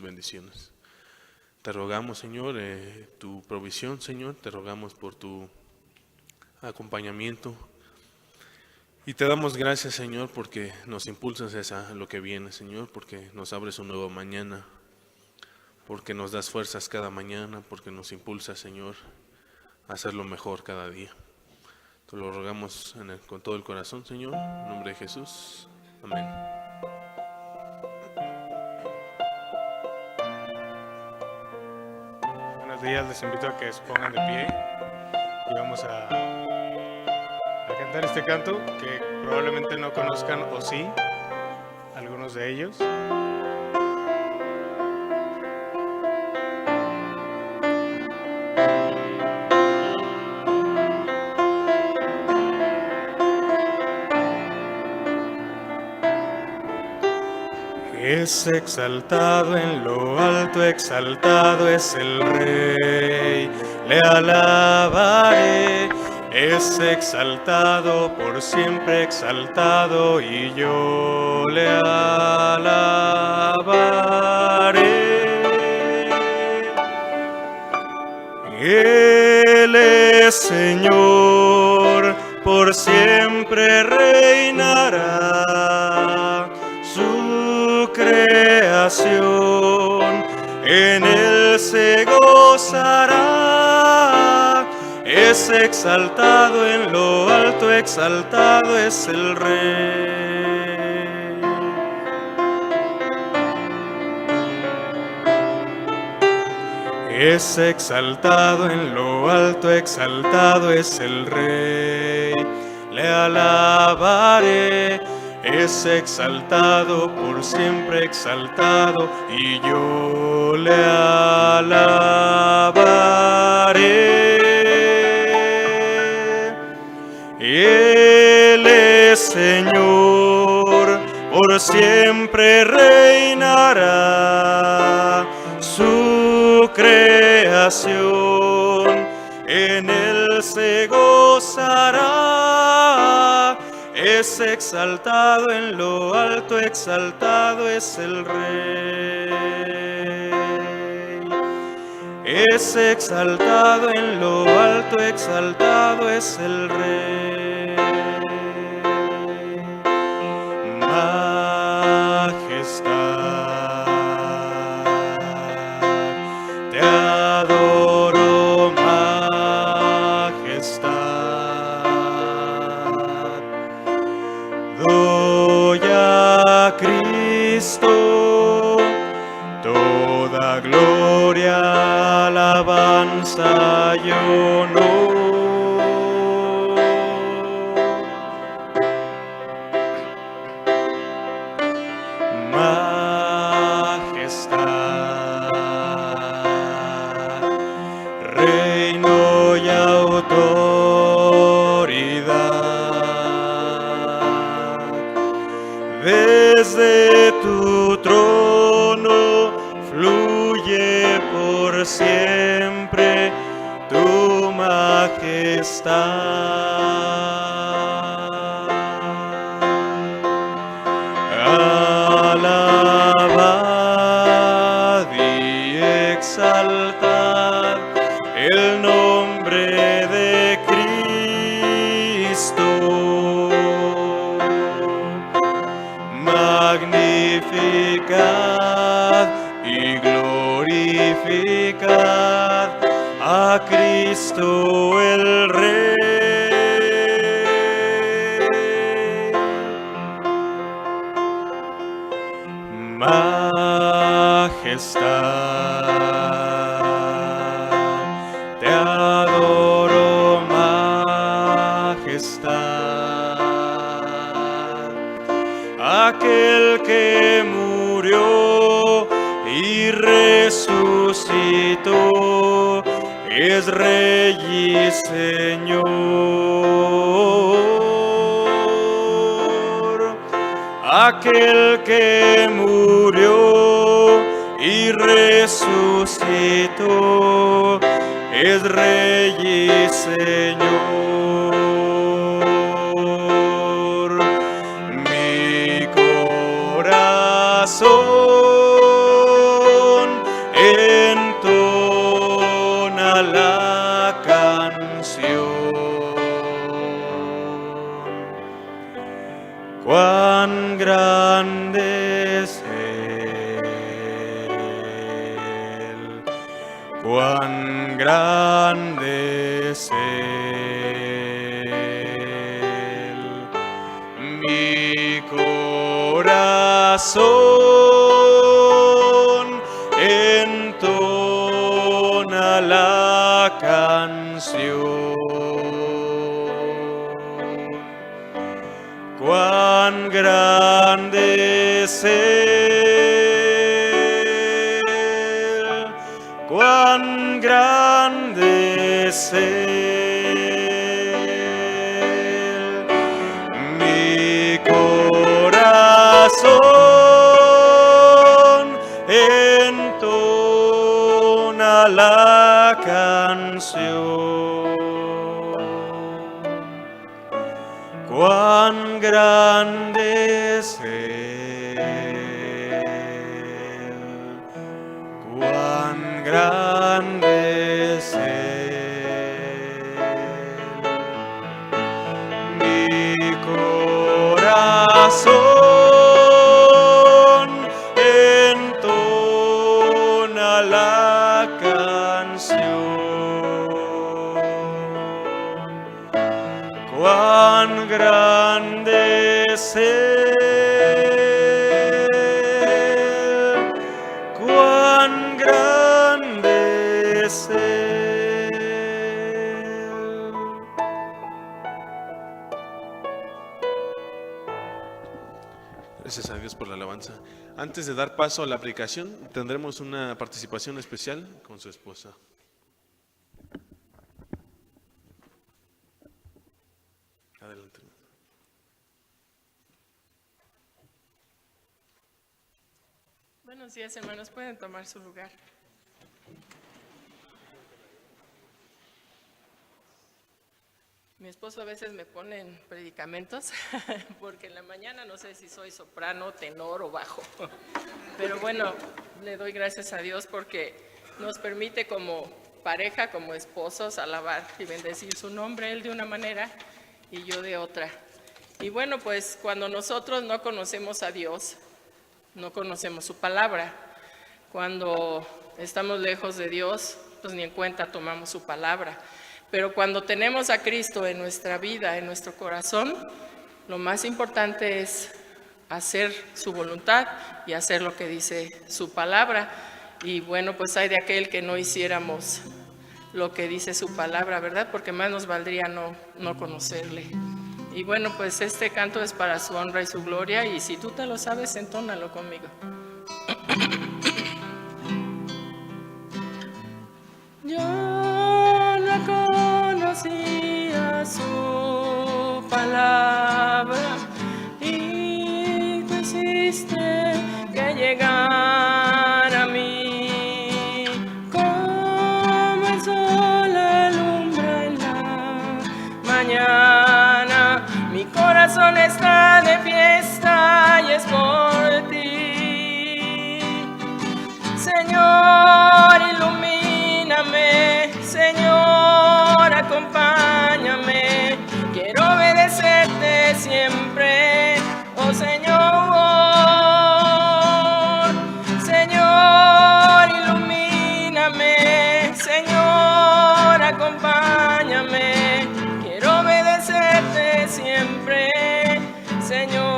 bendiciones. Te rogamos, Señor, tu provisión, Señor. Te rogamos por tu acompañamiento. Y te damos gracias, Señor, porque nos impulsas a lo que viene, Señor, porque nos abres un nuevo mañana, porque nos das fuerzas cada mañana, porque nos impulsas, Señor, a hacerlo mejor cada día. Te lo rogamos con todo el corazón, Señor, en nombre de Jesús. Amén. Buenos días, les invito a que se pongan de pie y vamos a cantar este canto que probablemente no conozcan, o sí, algunos de ellos. Es exaltado en lo alto, exaltado es el Rey, le alabaré. Es exaltado por siempre, exaltado, y yo le alabaré. Él es Señor, por siempre reinará. Su creación en él se gozará. Es exaltado en lo alto, exaltado es el Rey. Es exaltado en lo alto, exaltado es el Rey. Le alabaré. Es exaltado por siempre, exaltado, y yo le alabaré. Él es Señor, por siempre reinará. Su creación en él se gozará. Es exaltado en lo alto, exaltado es el Rey. Es exaltado en lo alto, exaltado es el Rey. Majestad, te adoro, majestad. Doy a Cristo toda gloria, alabanza y honor. Majestad, reino y autoridad. Desde tu trono fluye por siempre tu majestad. Alabad y exaltad el nombre de Cristo. Magnificad y glorificad a Cristo el Rey. Majestad, te adoro, majestad. Aquel que murió y resucitó es Rey y Señor. Aquel que murió y resucitó es Rey y Señor. Mi corazón cuán grande es Él, cuán grande es Él. Mi corazón entona la canción. Cuán grande es Él, cuán grande es Él. Mi corazón entona la canción. Cuán grande es Él, cuán grande es Él. Mi corazón entona la canción. Cuán grande es Él, cuán grande es Él. Gracias a Dios por la alabanza. Antes de dar paso a la aplicación, tendremos una participación especial con su esposa. Adelante. Buenos días, hermanos. Pueden tomar su lugar. Mi esposo a veces me pone en predicamentos porque en la mañana no sé si soy soprano, tenor o bajo. Pero bueno, le doy gracias a Dios porque nos permite como pareja, como esposos, alabar y bendecir su nombre, él de una manera y yo de otra. Y bueno, pues cuando nosotros no conocemos a Dios, no conocemos su palabra. Cuando estamos lejos de Dios, pues ni en cuenta tomamos su palabra. Pero cuando tenemos a Cristo en nuestra vida, en nuestro corazón, lo más importante es hacer su voluntad y hacer lo que dice su palabra. Y bueno, pues hay de aquel que no hiciéramos lo que dice su palabra, ¿verdad? Porque más nos valdría no conocerle. Y bueno, pues este canto es para su honra y su gloria, y si tú te lo sabes, entónalo conmigo. Yo no conocía su palabra y tú hiciste que llegara a mí. Como el sol alumbra en la mañana, mi corazón está de fiesta y es por ti. Señor, ilumíname, Señor, acompáñame. Quiero obedecerte siempre, oh Señor. Señor, ilumíname, Señor, acompáñame. Quiero obedecerte siempre, Señor.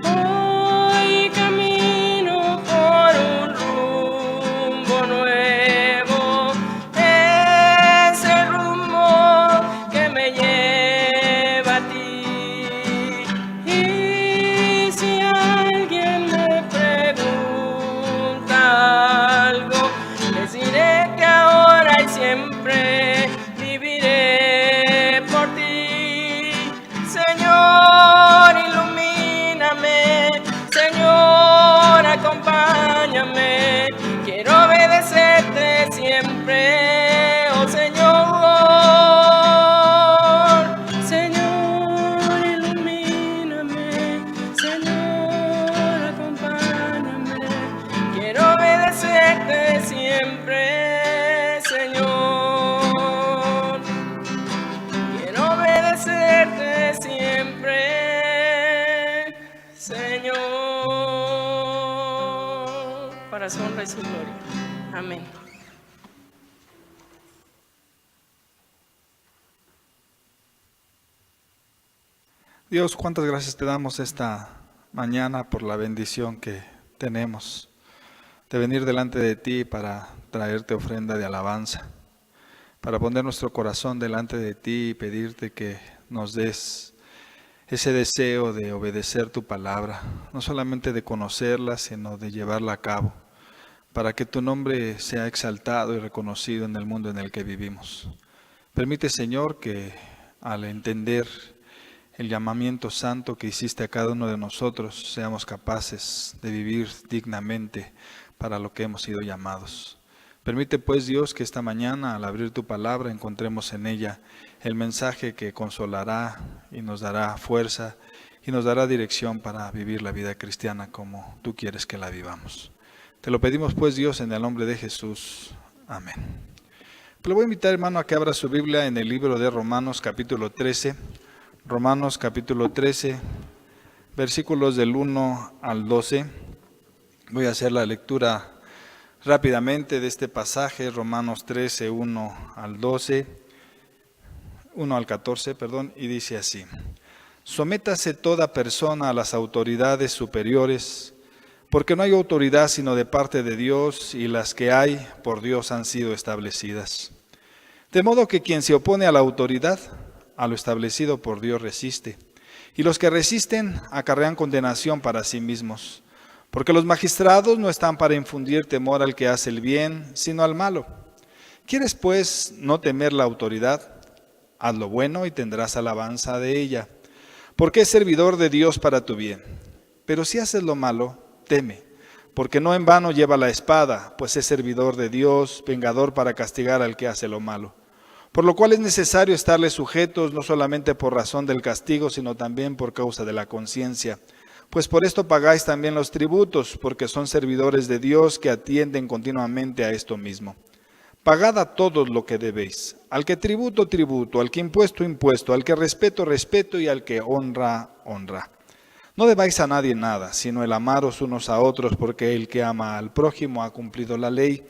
Hoy camino por un rumbo nuevo, ese rumbo que me lleva a ti. Y si alguien me pregunta algo, les diré que ahora y siempre viviré por ti. honra y su gloria. Amén. Dios, cuántas gracias te damos esta mañana por la bendición que tenemos de venir delante de ti para traerte ofrenda de alabanza, para poner nuestro corazón delante de ti y pedirte que nos des ese deseo de obedecer tu palabra, no solamente de conocerla, sino de llevarla a cabo, para que tu nombre sea exaltado y reconocido en el mundo en el que vivimos. Permite, Señor, que al entender el llamamiento santo que hiciste a cada uno de nosotros, seamos capaces de vivir dignamente para lo que hemos sido llamados. Permite pues, Dios, que esta mañana al abrir tu palabra encontremos en ella el mensaje que consolará y nos dará fuerza y nos dará dirección para vivir la vida cristiana como tú quieres que la vivamos. Te lo pedimos pues, Dios, en el nombre de Jesús. Amén. Le voy a invitar, hermano, a que abra su Biblia en el libro de Romanos capítulo 13. Romanos capítulo 13, versículos del 1 al 12. Voy a hacer la lectura rápidamente de este pasaje, Romanos 13, 1 al 12, 1 al 14, y dice así: Sométase toda persona a las autoridades superiores, porque no hay autoridad sino de parte de Dios, y las que hay por Dios han sido establecidas. De modo que quien se opone a la autoridad, a lo establecido por Dios resiste, y los que resisten acarrean condenación para sí mismos, porque los magistrados no están para infundir temor al que hace el bien, sino al malo. ¿Quieres pues no temer la autoridad? Haz lo bueno y tendrás alabanza de ella, porque es servidor de Dios para tu bien. Pero si haces lo malo, teme, porque no en vano lleva la espada, pues es servidor de Dios, vengador para castigar al que hace lo malo. Por lo cual es necesario estarles sujetos, no solamente por razón del castigo, sino también por causa de la conciencia. Pues por esto pagáis también los tributos, porque son servidores de Dios que atienden continuamente a esto mismo. Pagad a todos lo que debéis, al que tributo, tributo, al que impuesto, impuesto, al que respeto, respeto, y al que honra, honra. No debáis a nadie nada, sino el amaros unos a otros, porque el que ama al prójimo ha cumplido la ley.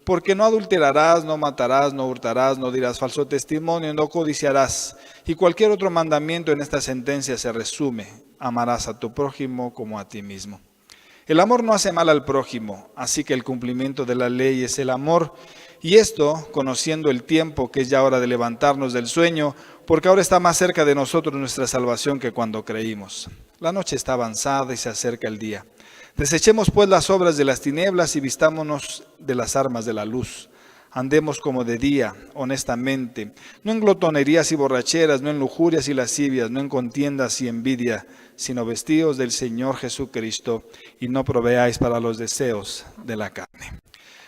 Porque no adulterarás, no matarás, no hurtarás, no dirás falso testimonio, no codiciarás. Y cualquier otro mandamiento en esta sentencia se resume: amarás a tu prójimo como a ti mismo. El amor no hace mal al prójimo, así que el cumplimiento de la ley es el amor. Y esto, conociendo el tiempo, que es ya hora de levantarnos del sueño, porque ahora está más cerca de nosotros nuestra salvación que cuando creímos. La noche está avanzada y se acerca el día. Desechemos pues las obras de las tinieblas y vistámonos de las armas de la luz. Andemos como de día, honestamente, no en glotonerías y borracheras, no en lujurias y lascivias, no en contiendas y envidia, sino vestidos del Señor Jesucristo, y no proveáis para los deseos de la carne.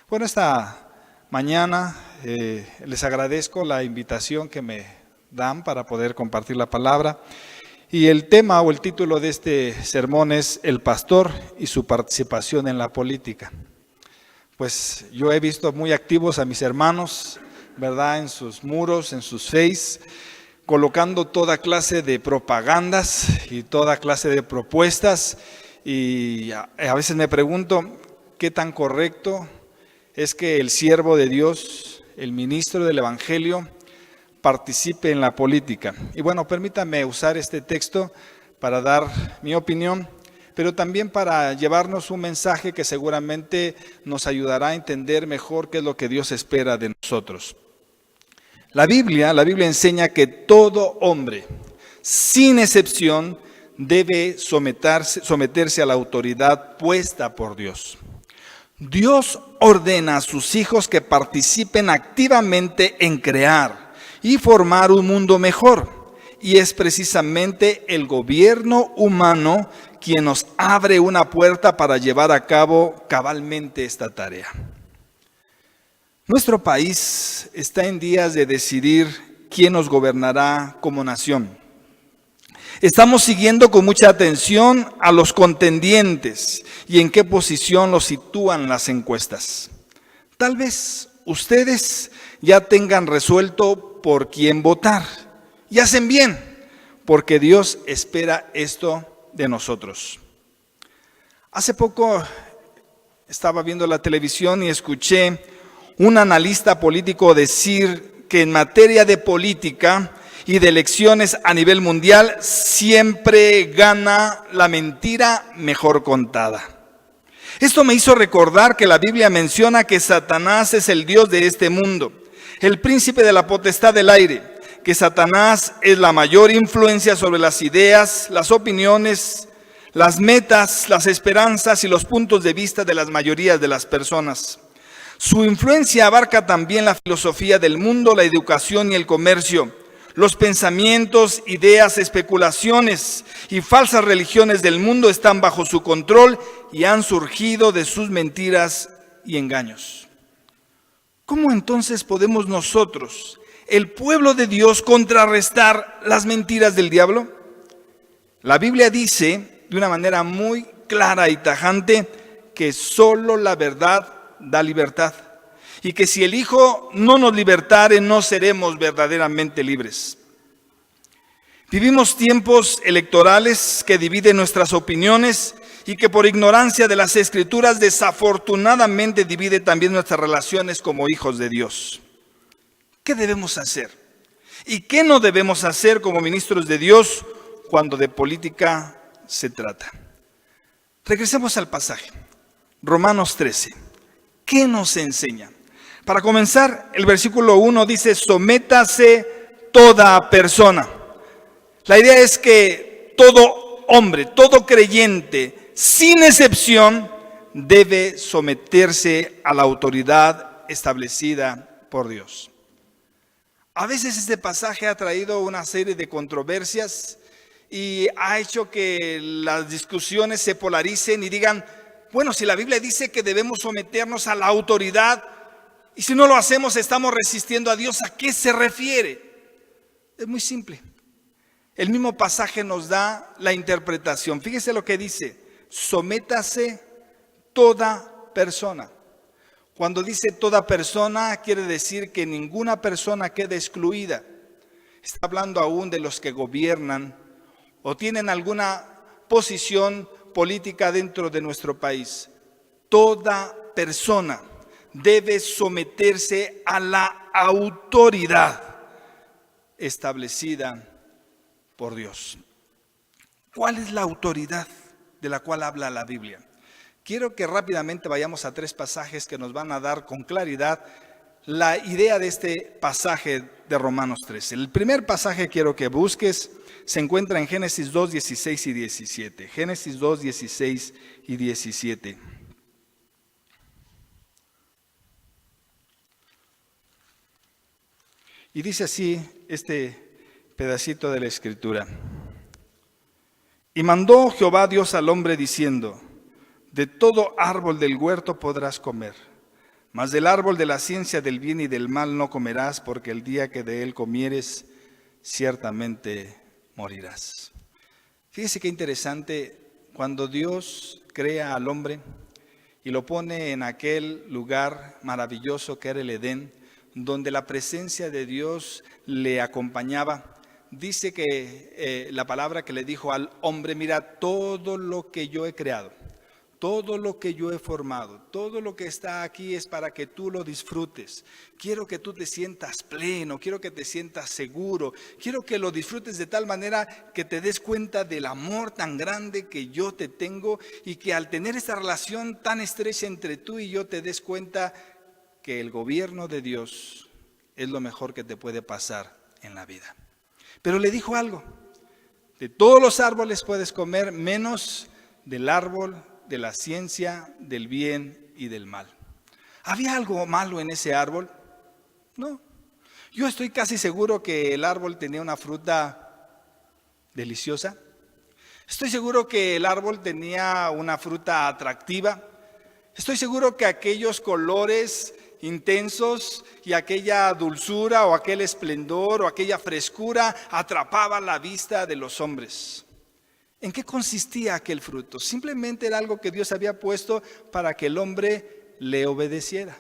Bueno, esta mañana les agradezco la invitación que me dan para poder compartir la palabra. Y el tema o el título de este sermón es El pastor y su participación en la política. Pues yo he visto muy activos a mis hermanos, ¿verdad? En sus muros, en sus face, colocando toda clase de propagandas y toda clase de propuestas. Y a veces me pregunto qué tan correcto es que el siervo de Dios, el ministro del Evangelio, participe en la política. Y bueno, permítame usar este texto para dar mi opinión, pero también para llevarnos un mensaje que seguramente nos ayudará a entender mejor qué es lo que Dios espera de nosotros. La Biblia enseña que todo hombre, sin excepción, debe someterse a la autoridad puesta por Dios. Dios ordena a sus hijos que participen activamente en crear y formar un mundo mejor. Y es precisamente el gobierno humano quien nos abre una puerta para llevar a cabo cabalmente esta tarea. Nuestro país está en días de decidir quién nos gobernará como nación. Estamos siguiendo con mucha atención a los contendientes y en qué posición los sitúan las encuestas. Tal vez ustedes ya tengan resuelto por quién votar. Y hacen bien, porque Dios espera esto de nosotros. Hace poco Estaba viendo la televisión y escuché un analista político decir que en materia de política y de elecciones a nivel mundial siempre gana la mentira mejor contada. Esto me hizo recordar que la Biblia menciona que Satanás es el Dios de este mundo, el príncipe de la potestad del aire, que Satanás es la mayor influencia sobre las ideas, las opiniones, las metas, las esperanzas y los puntos de vista de las mayorías de las personas. Su influencia abarca también la filosofía del mundo, la educación y el comercio, los pensamientos, ideas, especulaciones y falsas religiones del mundo están bajo su control y han surgido de sus mentiras y engaños. ¿Cómo entonces podemos nosotros, el pueblo de Dios, contrarrestar las mentiras del diablo? La Biblia dice de una manera muy clara y tajante que solo la verdad da libertad. Y que si el Hijo no nos libertare, no seremos verdaderamente libres. Vivimos tiempos electorales que dividen nuestras opiniones y que por ignorancia de las Escrituras desafortunadamente divide también nuestras relaciones como hijos de Dios. ¿Qué debemos hacer? ¿Y qué no debemos hacer como ministros de Dios cuando de política se trata? Regresemos al pasaje. Romanos 13. ¿Qué nos enseña? Para comenzar, el versículo 1 dice, sométase toda persona. La idea es que todo hombre, todo creyente, sin excepción, debe someterse a la autoridad establecida por Dios. A veces este pasaje ha traído una serie de controversias y ha hecho que las discusiones se polaricen y digan, bueno, si la Biblia dice que debemos someternos a la autoridad, y si no lo hacemos, estamos resistiendo a Dios. ¿A qué se refiere? Es muy simple. El mismo pasaje nos da la interpretación. Fíjese lo que dice. Sométase toda persona. Cuando dice toda persona, quiere decir que ninguna persona quede excluida. Está hablando aún de los que gobiernan o tienen alguna posición política dentro de nuestro país. Toda persona debe someterse a la autoridad establecida por Dios. ¿Cuál es la autoridad de la cual habla la Biblia? Quiero que rápidamente vayamos a 3 pasajes que nos van a dar con claridad la idea de este pasaje de Romanos 13. El primer pasaje quiero que busques, se encuentra en Génesis 2, 16 y 17. Génesis 2, 16 y 17. Y dice así este pedacito de la Escritura. Y mandó Jehová Dios al hombre diciendo, de todo árbol del huerto podrás comer, mas del árbol de la ciencia del bien y del mal no comerás, porque el día que de él comieres, ciertamente morirás. Fíjese qué interesante, cuando Dios crea al hombre y lo pone en aquel lugar maravilloso que era el Edén, donde la presencia de Dios le acompañaba, dice que la palabra que le dijo al hombre, mira, todo lo que yo he creado, todo lo que yo he formado, todo lo que está aquí es para que tú lo disfrutes. Quiero que tú te sientas pleno, quiero que te sientas seguro, quiero que lo disfrutes de tal manera que te des cuenta del amor tan grande que yo te tengo y que al tener esta relación tan estrecha entre tú y yo te des cuenta que el gobierno de Dios es lo mejor que te puede pasar en la vida. Pero le dijo algo, de todos los árboles puedes comer menos del árbol de la ciencia del bien y del mal. ¿Había algo malo en ese árbol? No. Yo estoy casi seguro que el árbol tenía una fruta deliciosa. Estoy seguro que el árbol tenía una fruta atractiva. Estoy seguro que aquellos colores intensos y aquella dulzura o aquel esplendor o aquella frescura atrapaba la vista de los hombres. ¿En qué consistía aquel fruto? Simplemente era algo que Dios había puesto para que el hombre le obedeciera.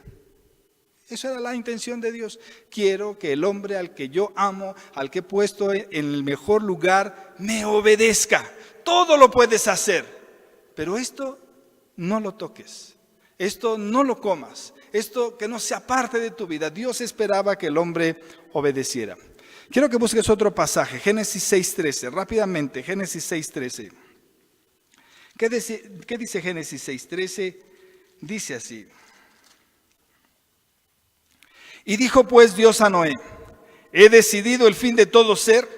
Eso era la intención de Dios. Quiero que el hombre al que yo amo, al que he puesto en el mejor lugar, me obedezca. Todo lo puedes hacer, pero esto no lo toques. Esto no lo comas. Esto que no sea parte de tu vida. Dios esperaba que el hombre obedeciera. Quiero que busques otro pasaje, Génesis 6:13, rápidamente, Génesis 6:13. ¿Qué dice Génesis 6:13? Dice así. Y dijo pues Dios a Noé: he decidido el fin de todo ser,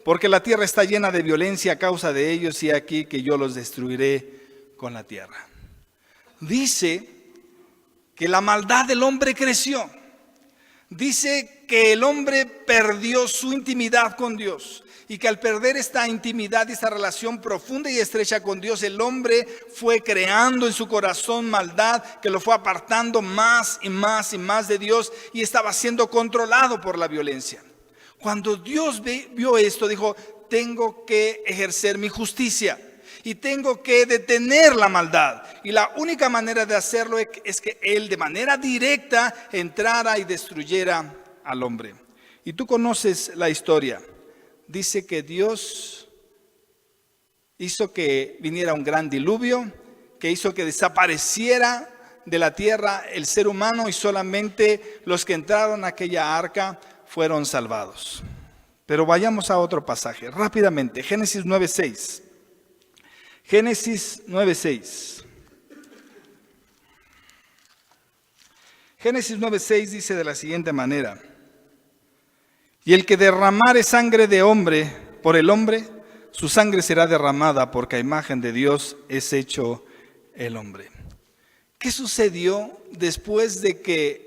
porque la tierra está llena de violencia a causa de ellos, y aquí que yo los destruiré con la tierra. Dice que la maldad del hombre creció. Dice que el hombre perdió su intimidad con Dios y que al perder esta intimidad, esta relación profunda y estrecha con Dios, el hombre fue creando en su corazón maldad que lo fue apartando más y más y más de Dios y estaba siendo controlado por la violencia. Cuando Dios vio esto, dijo: tengo que ejercer mi justicia y tengo que detener la maldad. Y la única manera de hacerlo es que Él de manera directa entrara y destruyera al hombre. Y tú conoces la historia. Dice que Dios hizo que viniera un gran diluvio, que hizo que desapareciera de la tierra el ser humano y solamente los que entraron a aquella arca fueron salvados. Pero vayamos a otro pasaje, rápidamente, Génesis 9:6. Génesis 9:6. Génesis 9:6 dice de la siguiente manera: y el que derramare sangre de hombre por el hombre, su sangre será derramada, porque a imagen de Dios es hecho el hombre. ¿Qué sucedió después de que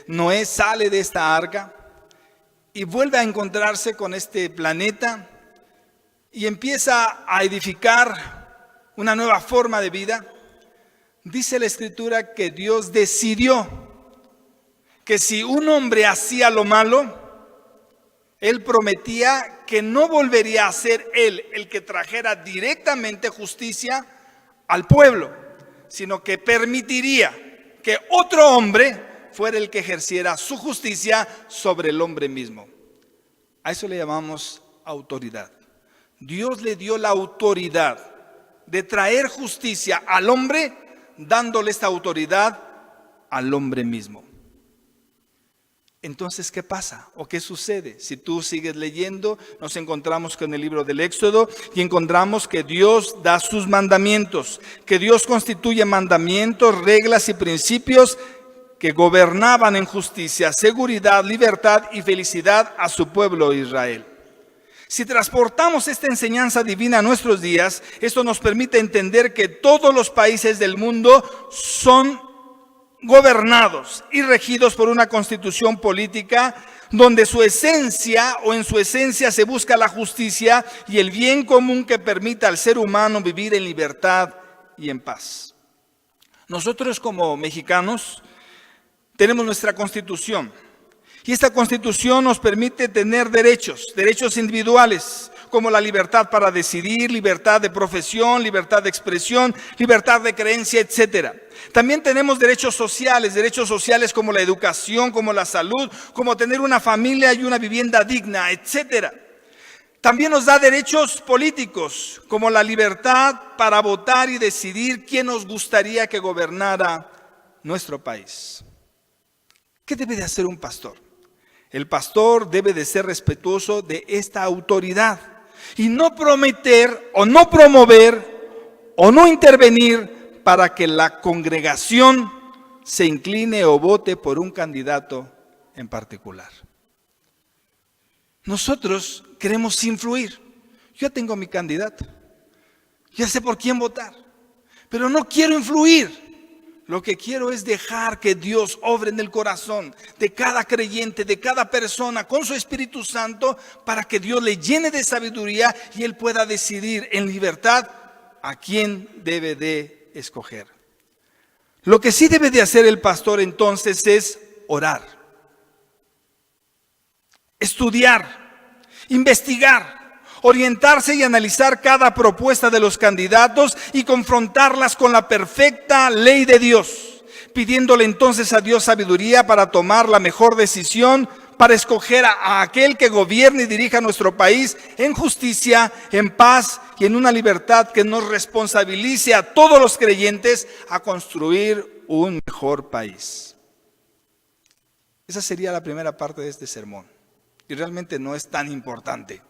Noé sale de esta arca y vuelve a encontrarse con este planeta y empieza a edificar una nueva forma de vida? Dice la Escritura que Dios decidió que si un hombre hacía lo malo, Él prometía que no volvería a ser Él el que trajera directamente justicia al pueblo, sino que permitiría que otro hombre fuera el que ejerciera su justicia sobre el hombre mismo. A eso le llamamos autoridad. Dios le dio la autoridad de traer justicia al hombre, dándole esta autoridad al hombre mismo. Entonces, ¿qué pasa o qué sucede? Si tú sigues leyendo, nos encontramos con el libro del Éxodo y encontramos que Dios da sus mandamientos, que Dios constituye mandamientos, reglas y principios que gobernaban en justicia, seguridad, libertad y felicidad a su pueblo Israel. Si transportamos esta enseñanza divina a nuestros días, esto nos permite entender que todos los países del mundo son gobernados y regidos por una constitución política donde su esencia o en su esencia se busca la justicia y el bien común que permita al ser humano vivir en libertad y en paz. Nosotros como mexicanos tenemos nuestra constitución y esta constitución nos permite tener derechos individuales, como la libertad para decidir, libertad de profesión, libertad de expresión, libertad de creencia, etc. También tenemos derechos sociales como la educación, como la salud, como tener una familia y una vivienda digna, etc. También nos da derechos políticos, como la libertad para votar y decidir quién nos gustaría que gobernara nuestro país. ¿Qué debe de hacer un pastor? El pastor debe de ser respetuoso de esta autoridad y no prometer o no promover o no intervenir para que la congregación se incline o vote por un candidato en particular. Nosotros queremos influir. Yo ya tengo mi candidato, ya sé por quién votar, pero no quiero influir. Lo que quiero es dejar que Dios obre en el corazón de cada creyente, de cada persona, con su Espíritu Santo, para que Dios le llene de sabiduría y él pueda decidir en libertad a quién debe de escoger. Lo que sí debe de hacer el pastor entonces es orar, estudiar, investigar, orientarse y analizar cada propuesta de los candidatos y confrontarlas con la perfecta ley de Dios, pidiéndole entonces a Dios sabiduría para tomar la mejor decisión para escoger a aquel que gobierne y dirija nuestro país en justicia, en paz y en una libertad que nos responsabilice a todos los creyentes a construir un mejor país. Esa sería la primera parte de este sermón. Y realmente no es tan importante.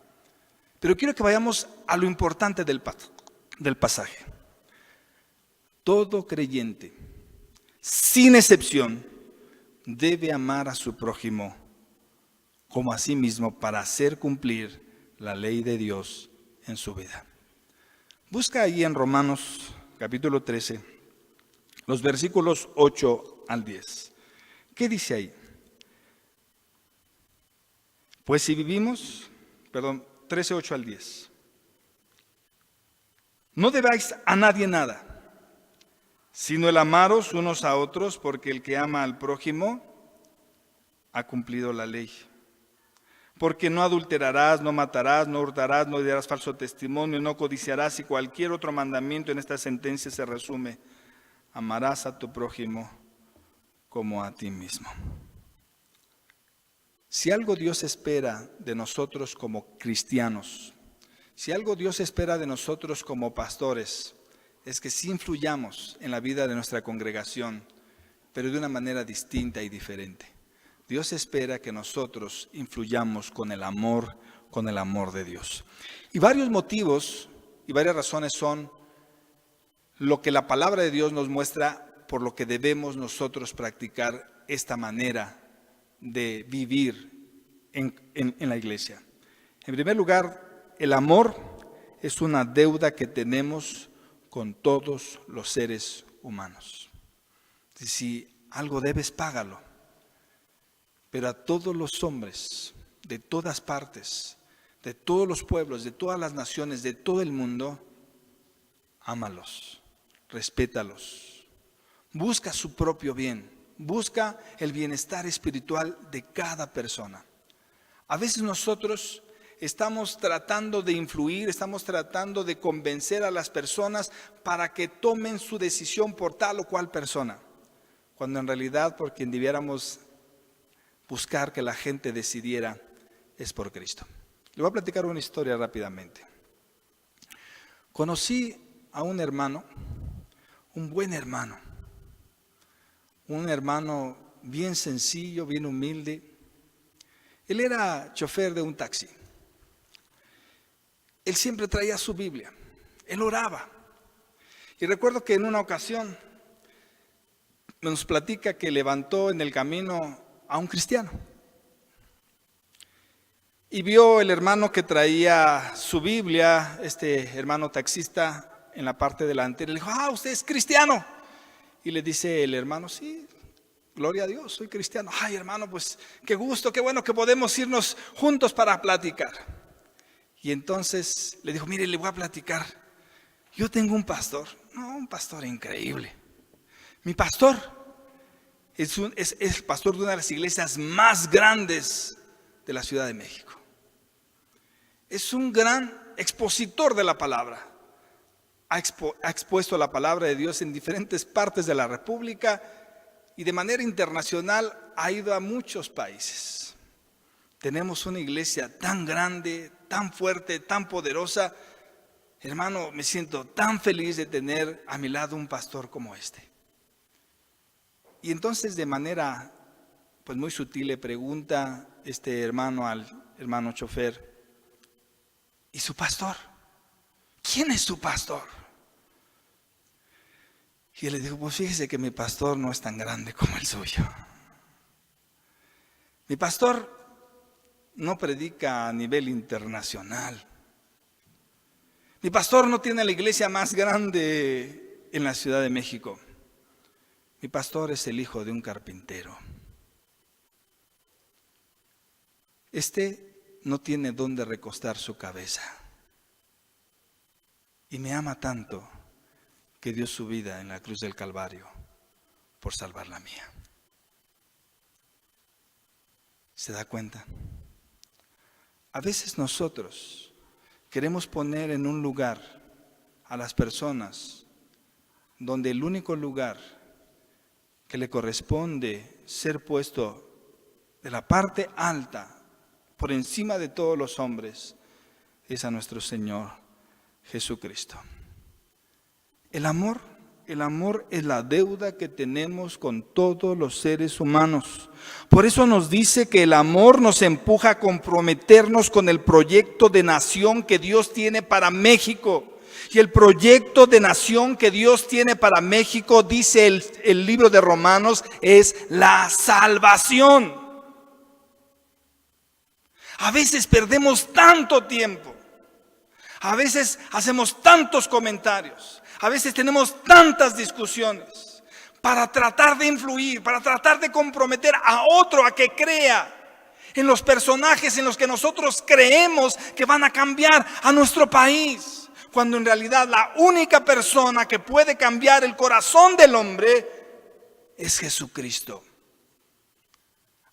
Pero quiero que vayamos a lo importante del pasaje. Todo creyente, sin excepción, debe amar a su prójimo como a sí mismo para hacer cumplir la ley de Dios en su vida. Busca ahí en Romanos capítulo 13, los versículos 8 al 10. ¿Qué dice ahí? Pues si vivimos, 13, 8 al 10. No debáis a nadie nada, sino el amaros unos a otros, porque el que ama al prójimo ha cumplido la ley. Porque no adulterarás, no matarás, no hurtarás, no dirás falso testimonio, no codiciarás, y cualquier otro mandamiento en esta sentencia se resume: amarás a tu prójimo como a ti mismo. Si algo Dios espera de nosotros como cristianos, si algo Dios espera de nosotros como pastores, es que sí influyamos en la vida de nuestra congregación, pero de una manera distinta y diferente. Dios espera que nosotros influyamos con el amor de Dios. Y varios motivos y varias razones son lo que la palabra de Dios nos muestra por lo que debemos nosotros practicar esta manera de vivir en la iglesia. En primer lugar, el amor es una deuda que tenemos con todos los seres humanos. Si algo debes, págalo. Pero a todos los hombres, de todas partes, de todos los pueblos, de todas las naciones, de todo el mundo, ámalos, respétalos, busca su propio bien, busca el bienestar espiritual de cada persona. A veces nosotros estamos tratando de influir, estamos tratando de convencer a las personas para que tomen su decisión por tal o cual persona, cuando en realidad por quien debiéramos buscar que la gente decidiera es por Cristo. Le voy a platicar una historia rápidamente. Conocí a un hermano, un buen hermano, un hermano bien sencillo, bien humilde. Él era chofer de un taxi. Él siempre traía su Biblia, él oraba. Y recuerdo que en una ocasión nos platica que levantó en el camino a un cristiano. Y vio el hermano que traía su Biblia, este hermano taxista, en la parte delantera. Le dijo: ¿usted es cristiano? Y le dice el hermano: sí, gloria a Dios, soy cristiano. Ay, hermano, pues qué gusto, qué bueno que podemos irnos juntos para platicar. Y entonces le dijo: mire, le voy a platicar. Yo tengo un pastor, un pastor increíble. Mi pastor es el pastor de una de las iglesias más grandes de la Ciudad de México. Es un gran expositor de la palabra. Ha expuesto la palabra de Dios en diferentes partes de la República y de manera internacional ha ido a muchos países. Tenemos una iglesia tan grande, tan fuerte, tan poderosa. Hermano, me siento tan feliz de tener a mi lado un pastor como este. Y entonces, de manera pues muy sutil, le pregunta este hermano al hermano chofer: ¿y su pastor? ¿Quién es su pastor? Y él le dijo: pues fíjese que mi pastor no es tan grande como el suyo. Mi pastor no predica a nivel internacional. Mi pastor no tiene la iglesia más grande en la Ciudad de México. Mi pastor es el hijo de un carpintero. Este no tiene dónde recostar su cabeza. Y me ama tanto que dio su vida en la cruz del Calvario por salvar la mía. ¿Se da cuenta? A veces nosotros queremos poner en un lugar a las personas donde el único lugar que le corresponde ser puesto de la parte alta, por encima de todos los hombres, es a nuestro Señor Jesucristo. El amor es la deuda que tenemos con todos los seres humanos. Por eso nos dice que el amor nos empuja a comprometernos con el proyecto de nación que Dios tiene para México. Y el proyecto de nación que Dios tiene para México, dice el libro de Romanos, es la salvación. A veces perdemos tanto tiempo. A veces hacemos tantos comentarios. A veces tenemos tantas discusiones para tratar de influir, para tratar de comprometer a otro a que crea en los personajes en los que nosotros creemos que van a cambiar a nuestro país. Cuando en realidad la única persona que puede cambiar el corazón del hombre es Jesucristo.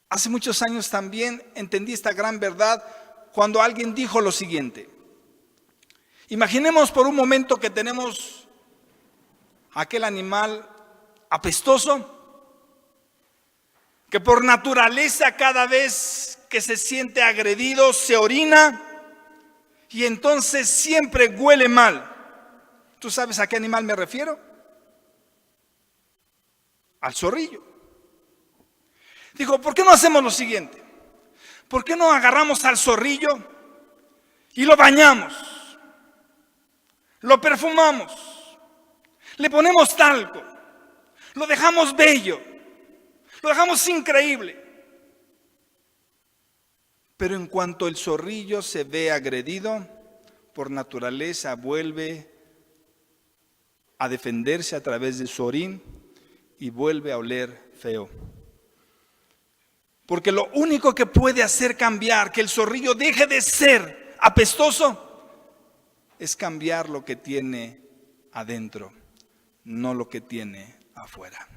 Hace muchos años también entendí esta gran verdad cuando alguien dijo lo siguiente. Imaginemos por un momento que tenemos aquel animal apestoso que por naturaleza cada vez que se siente agredido se orina y entonces siempre huele mal. ¿Tú sabes a qué animal me refiero? Al zorrillo. Dijo, ¿por qué no hacemos lo siguiente? ¿Por qué no agarramos al zorrillo y lo bañamos? Lo perfumamos. Le ponemos talco, lo dejamos bello, lo dejamos increíble. Pero en cuanto el zorrillo se ve agredido, por naturaleza vuelve a defenderse a través de su orín y vuelve a oler feo. Porque lo único que puede hacer cambiar que el zorrillo deje de ser apestoso es cambiar lo que tiene adentro, no lo que tiene afuera.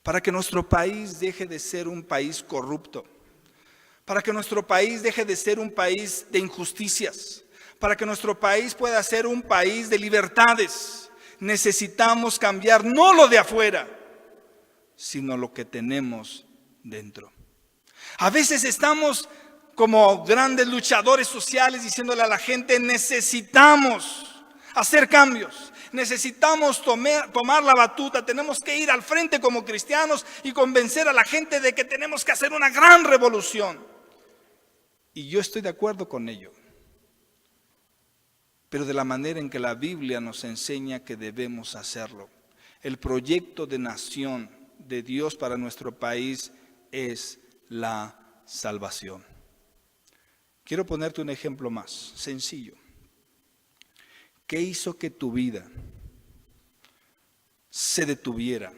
Para que nuestro país deje de ser un país corrupto, para que nuestro país deje de ser un país de injusticias, para que nuestro país pueda ser un país de libertades, necesitamos cambiar no lo de afuera, sino lo que tenemos dentro. A veces estamos como grandes luchadores sociales diciéndole a la gente, necesitamos hacer cambios. Necesitamos tomar la batuta, tenemos que ir al frente como cristianos y convencer a la gente de que tenemos que hacer una gran revolución. Y yo estoy de acuerdo con ello, pero de la manera en que la Biblia nos enseña que debemos hacerlo. El proyecto de nación de Dios para nuestro país es la salvación. Quiero ponerte un ejemplo más sencillo. ¿Qué hizo que tu vida se detuviera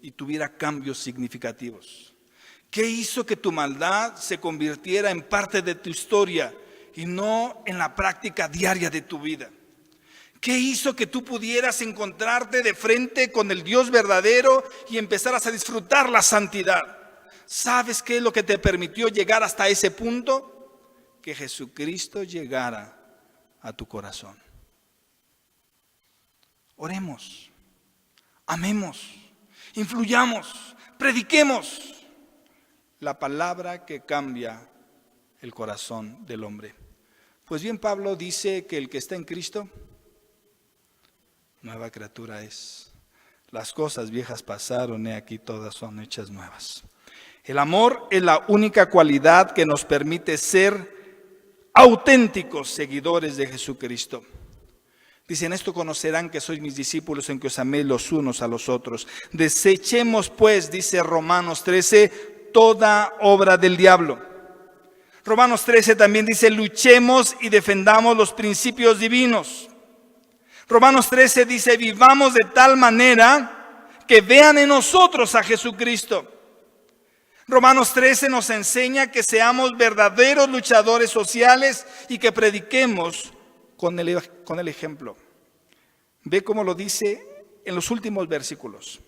y tuviera cambios significativos? ¿Qué hizo que tu maldad se convirtiera en parte de tu historia y no en la práctica diaria de tu vida? ¿Qué hizo que tú pudieras encontrarte de frente con el Dios verdadero y empezaras a disfrutar la santidad? ¿Sabes qué es lo que te permitió llegar hasta ese punto? Que Jesucristo llegara a tu corazón. Oremos, amemos, influyamos, prediquemos la palabra que cambia el corazón del hombre. Pues bien, Pablo dice que el que está en Cristo, nueva criatura es. Las cosas viejas pasaron, he aquí todas son hechas nuevas. El amor es la única cualidad que nos permite ser auténticos seguidores de Jesucristo. Dicen, esto conocerán que sois mis discípulos en que os améis los unos a los otros. Desechemos pues, dice Romanos 13, toda obra del diablo. Romanos 13 también dice, luchemos y defendamos los principios divinos. Romanos 13 dice, vivamos de tal manera que vean en nosotros a Jesucristo. Romanos 13 nos enseña que seamos verdaderos luchadores sociales y que prediquemos con el ejemplo. Ve cómo lo dice en los últimos versículos.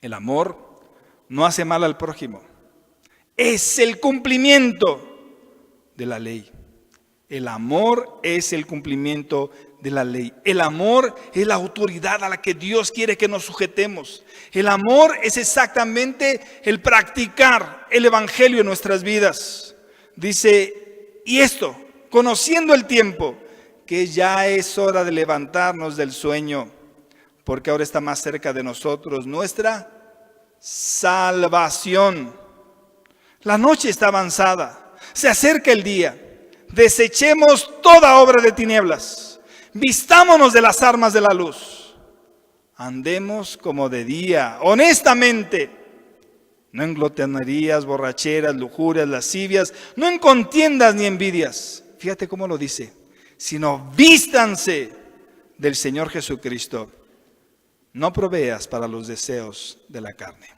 El amor no hace mal al prójimo. Es el cumplimiento de la ley. El amor es el cumplimiento de la ley. El amor es la autoridad a la que Dios quiere que nos sujetemos. El amor es exactamente el practicar el evangelio en nuestras vidas. Dice, y esto, conociendo el tiempo, que ya es hora de levantarnos del sueño, porque ahora está más cerca de nosotros nuestra salvación. La noche está avanzada, se acerca el día. Desechemos toda obra de tinieblas, vistámonos de las armas de la luz, andemos como de día, honestamente, no en glotonerías, borracheras, lujurias, lascivias, no en contiendas ni envidias. Fíjate cómo lo dice, sino vístanse del Señor Jesucristo. No proveas para los deseos de la carne.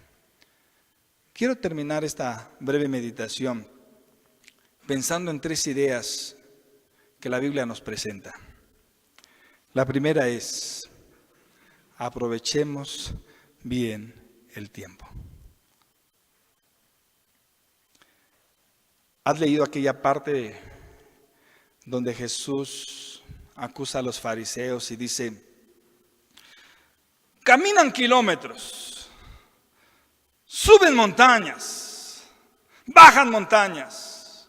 Quiero terminar esta breve meditación pensando en 3 ideas que la Biblia nos presenta. La primera es, aprovechemos bien el tiempo. ¿Has leído aquella parte donde Jesús acusa a los fariseos y dice, caminan kilómetros, suben montañas, bajan montañas,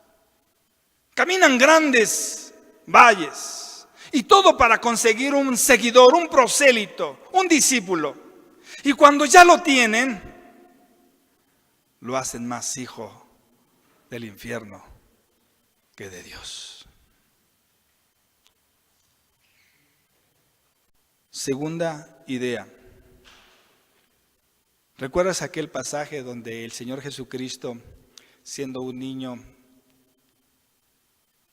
caminan grandes valles, y todo para conseguir un seguidor, un prosélito, un discípulo. Y cuando ya lo tienen, lo hacen más hijo del infierno que de Dios. Segunda idea. ¿Recuerdas aquel pasaje donde el Señor Jesucristo, siendo un niño,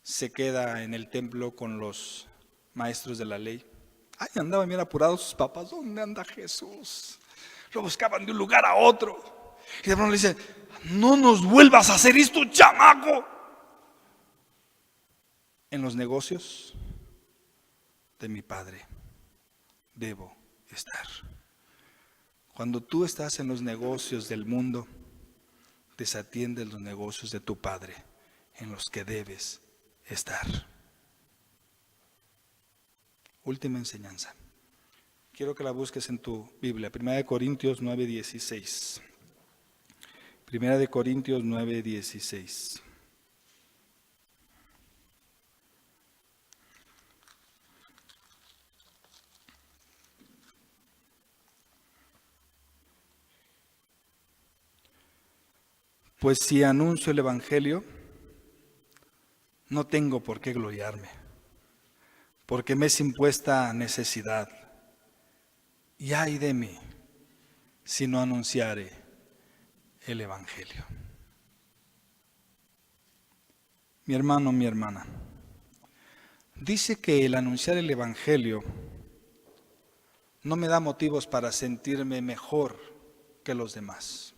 se queda en el templo con los maestros de la ley? Ay, andaban bien apurados sus papás. ¿Dónde anda Jesús? Lo buscaban de un lugar a otro. Y de pronto le dicen, no nos vuelvas a hacer esto, chamaco. En los negocios de mi Padre debo estar. Cuando tú estás en los negocios del mundo, desatiendes los negocios de tu Padre, en los que debes estar. Última enseñanza. Quiero que la busques en tu Biblia. 1 Corintios 9:16. 1 Corintios 9:16. Pues si anuncio el Evangelio, no tengo por qué gloriarme, porque me es impuesta necesidad. Y ay de mí, si no anunciare el Evangelio. Mi hermano, mi hermana, dice que el anunciar el Evangelio no me da motivos para sentirme mejor que los demás.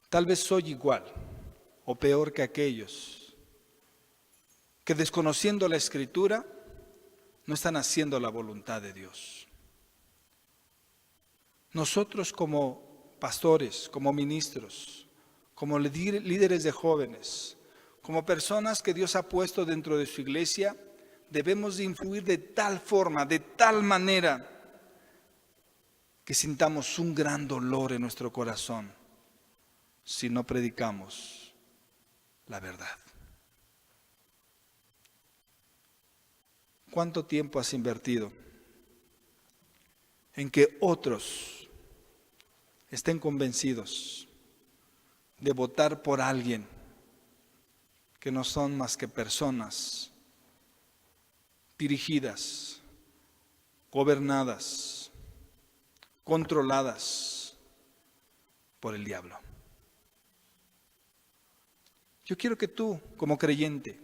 Tal vez soy igual o peor que aquellos que, desconociendo la Escritura, no están haciendo la voluntad de Dios. Nosotros como pastores, como ministros, como líderes de jóvenes, como personas que Dios ha puesto dentro de su iglesia, debemos de influir de tal forma, de tal manera, que sintamos un gran dolor en nuestro corazón si no predicamos la verdad. ¿Cuánto tiempo has invertido en que otros estén convencidos de votar por alguien que no son más que personas dirigidas, gobernadas, controladas por el diablo? Yo quiero que tú, como creyente,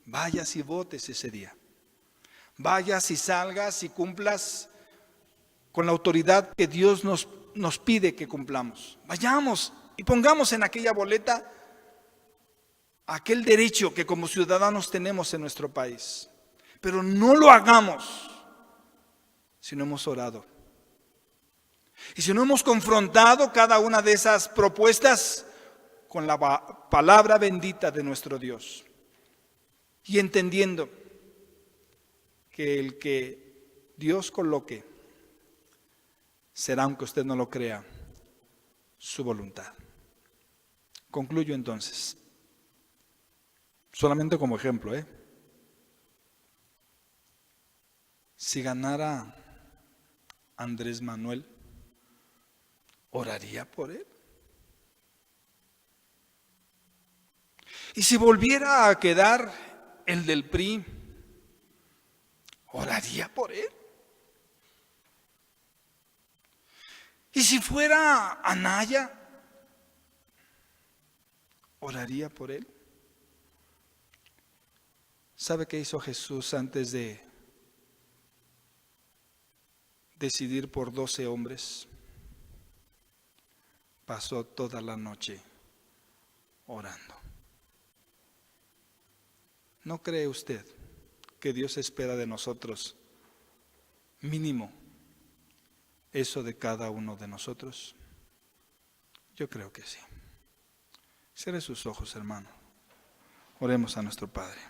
vayas y votes ese día. Vayas y salgas y cumplas con la autoridad que Dios nos pide que cumplamos. Vayamos y pongamos en aquella boleta aquel derecho que como ciudadanos tenemos en nuestro país. Pero no lo hagamos si no hemos orado. Y si no hemos confrontado cada una de esas propuestas con la palabra bendita de nuestro Dios. y entendiendo que el que Dios coloque será, aunque usted no lo crea, su voluntad. Concluyo entonces, solamente como ejemplo, si ganara Andrés Manuel, ¿oraría por él? Y si volviera a quedar el del PRI, ¿oraría por él? Y si fuera Anaya, ¿oraría por él? ¿Sabe qué hizo Jesús antes de decidir por 12 hombres? Pasó toda la noche orando. ¿No cree usted que Dios espera de nosotros mínimo eso de cada uno de nosotros? Yo creo que sí. Cierre sus ojos, hermano. Oremos a nuestro Padre.